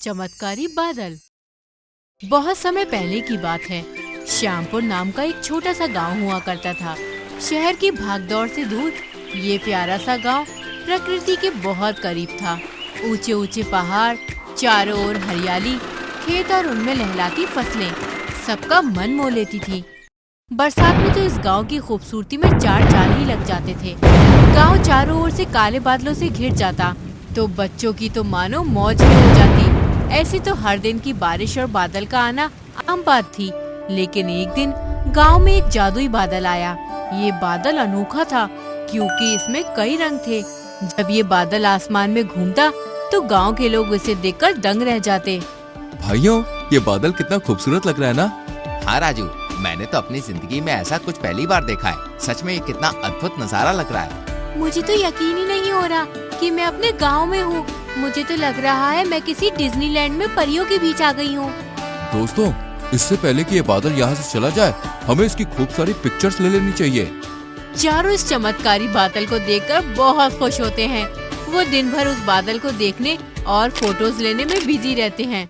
चमत्कारी बादल। बहुत समय पहले की बात है। श्यामपुर नाम का एक छोटा सा गांव हुआ करता था। शहर की भागदौड़ से दूर ये प्यारा सा गांव प्रकृति के बहुत करीब था। ऊंचे ऊंचे पहाड़, चारों ओर हरियाली, खेत और उनमें लहलाती फसलें सबका मन मोह लेती थी। बरसात में तो इस गांव की खूबसूरती में चार चांद ही लग जाते थे। गांव चारों ओर से काले बादलों से घिर जाता तो बच्चों की तो मानो मौज ही हो जाती। ऐसी तो हर दिन की बारिश और बादल का आना आम बात थी, लेकिन एक दिन गांव में एक जादुई बादल आया। ये बादल अनोखा था क्योंकि इसमें कई रंग थे। जब ये बादल आसमान में घूमता तो गांव के लोग इसे देखकर दंग रह जाते। भाइयों, ये बादल कितना खूबसूरत लग रहा है ना? हाँ राजू, मैंने तो अपनी जिंदगी में ऐसा कुछ पहली बार देखा है। सच में ये कितना अद्भुत नजारा लग रहा है। मुझे तो यकीन ही नहीं हो रहा कि मैं अपने गांव में हूँ। मुझे तो लग रहा है मैं किसी डिज्नीलैंड में परियों के बीच आ गई हूँ। दोस्तों, इससे पहले कि ये बादल यहाँ से चला जाए, हमें इसकी खूब सारी पिक्चर्स ले लेनी चाहिए। चारों इस चमत्कारी बादल को देखकर बहुत खुश होते हैं। वो दिन भर उस बादल को देखने और फोटोज लेने में बिजी रहते हैं।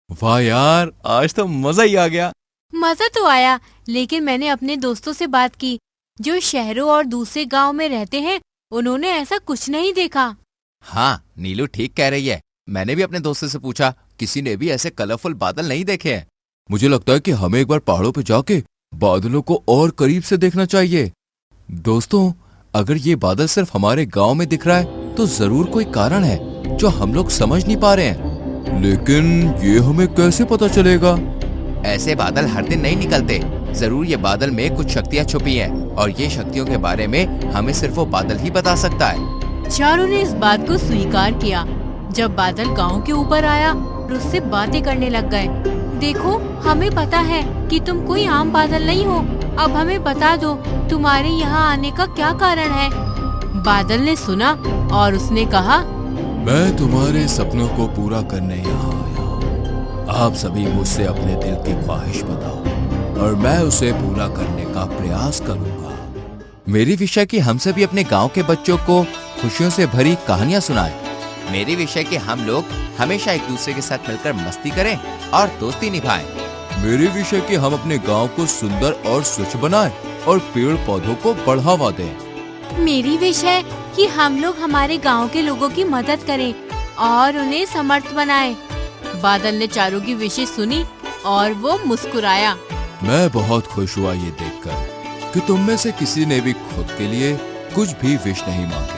वाह यार, आज तो मजा ही आ गया। मजा तो आया, लेकिन मैंने अपने दोस्तों से बात की जो शहरों और दूसरे गांव में रहते हैं। उन्होंने ऐसा कुछ नहीं देखा। हाँ, नीलू ठीक कह रही है। मैंने भी अपने दोस्तों से पूछा, किसी ने भी ऐसे कलरफुल बादल नहीं देखे हैं। मुझे लगता है कि हमें एक बार पहाड़ों पे जाके बादलों को और करीब से देखना चाहिए। दोस्तों, अगर ये बादल सिर्फ हमारे गांव में दिख रहा है तो जरूर कोई कारण है जो हम लोग समझ नहीं पा रहे हैं। लेकिन ये हमें कैसे पता चलेगा? ऐसे बादल हर दिन नहीं निकलते। जरूर ये बादल में कुछ शक्तियाँ छुपी हैं और ये शक्तियों के बारे में हमें सिर्फ वो बादल ही बता सकता है। चारों ने इस बात को स्वीकार किया। जब बादल गांव के ऊपर आया और उससे बातें करने लग गए। देखो, हमें पता है कि तुम कोई आम बादल नहीं हो। अब हमें बता दो, तुम्हारे यहाँ आने का क्या कारण है? बादल ने सुना और उसने कहा, मैं तुम्हारे सपनों को पूरा करने यहाँ आया हूँ। आप सभी मुझसे अपने दिल की ख्वाहिश बताओ और मैं उसे पूरा करने का प्रयास करूँगा। मेरी विषय कि हम सभी अपने गांव के बच्चों को खुशियों से भरी कहानियां सुनाएं। मेरी विषय कि हम लोग हमेशा एक दूसरे के साथ मिलकर मस्ती करें और दोस्ती निभाएं। मेरे विषय कि हम अपने गांव को सुंदर और स्वच्छ बनाएं और पेड़ पौधों को बढ़ावा दें। मेरी विषय कि हम लोग हमारे गांव के लोगों की मदद करें और उन्हें समर्थ बनाएं। बादल ने चारों की विषय सुनी और वो मुस्कुराया। मैं बहुत खुश हुआ ये देखकर कि तुम में से किसी ने भी खुद के लिए कुछ भी विश नहीं मांगी।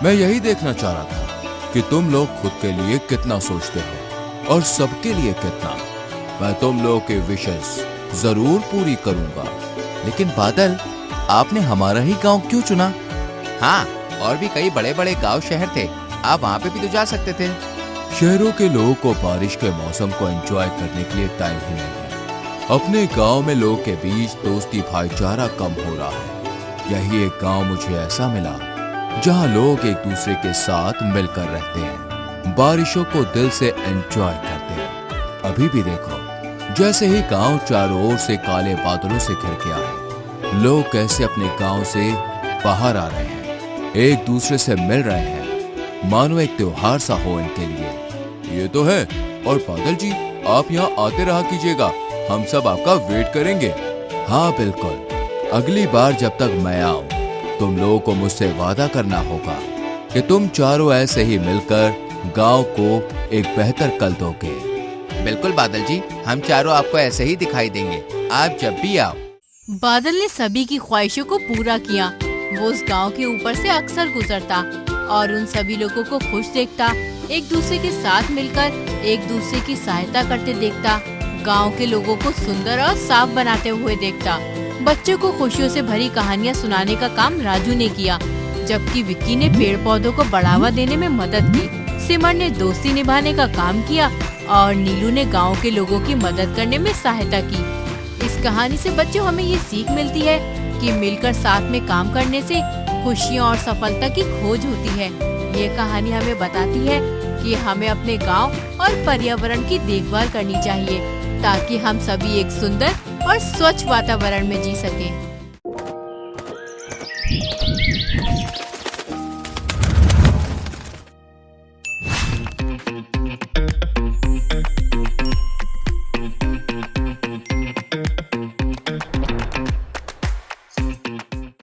मैं यही देखना चाह रहा था कि तुम लोग खुद के लिए कितना सोचते हो और सबके लिए कितना। मैं तुम लोगों के विशेष जरूर पूरी करूंगा। लेकिन बादल, आपने हमारा ही गांव क्यों चुना? हाँ, और भी कई बड़े बड़े गांव शहर थे। आप वहाँ पे भी तो जा सकते थे। शहरों के लोगों को बारिश के मौसम को एंजॉय करने के लिए टाइम ही नहीं है। अपने गांव में लोगों के बीच दोस्ती भाईचारा कम हो रहा है। यही एक गांव मुझे ऐसा मिला जहां लोग एक दूसरे के साथ मिलकर रहते हैं, बारिशों को दिल से एंजॉय करते हैं। अभी भी देखो, जैसे ही गांव चारों ओर से काले बादलों से घिर गया है, लोग कैसे अपने गांव से बाहर आ रहे हैं, एक दूसरे से मिल रहे हैं, मानो एक त्योहार सा हो इनके लिए। ये तो है। और बादल जी, आप यहाँ आते रहा कीजिएगा, हम सब आपका वेट करेंगे। हाँ बिल्कुल, अगली बार जब तक मैं आऊँ तुम लोगों को मुझसे वादा करना होगा कि तुम चारों ऐसे ही मिलकर गांव को एक बेहतर कल दोगे। बिल्कुल बादल जी, हम चारों आपको ऐसे ही दिखाई देंगे, आप जब भी आओ। बादल ने सभी की ख्वाहिशों को पूरा किया। वो उस गांव के ऊपर से अक्सर गुजरता और उन सभी लोगों को खुश देखता, एक दूसरे के साथ मिलकर एक दूसरे की सहायता करते देखता, गांव के लोगों को सुंदर और साफ बनाते हुए देखता। बच्चों को खुशियों से भरी कहानियां सुनाने का काम राजू ने किया, जबकि विक्की ने पेड़ पौधों को बढ़ावा देने में मदद की। सिमर ने दोस्ती निभाने का काम किया और नीलू ने गांव के लोगों की मदद करने में सहायता की। इस कहानी से बच्चों हमें ये सीख मिलती है कि मिलकर साथ में काम करने से खुशियों और सफलता की खोज होती है। ये कहानी हमें बताती है कि हमें अपने गांव और पर्यावरण की देखभाल करनी चाहिए ताकि हम सभी एक सुंदर और स्वच्छ वातावरण में जी सकें।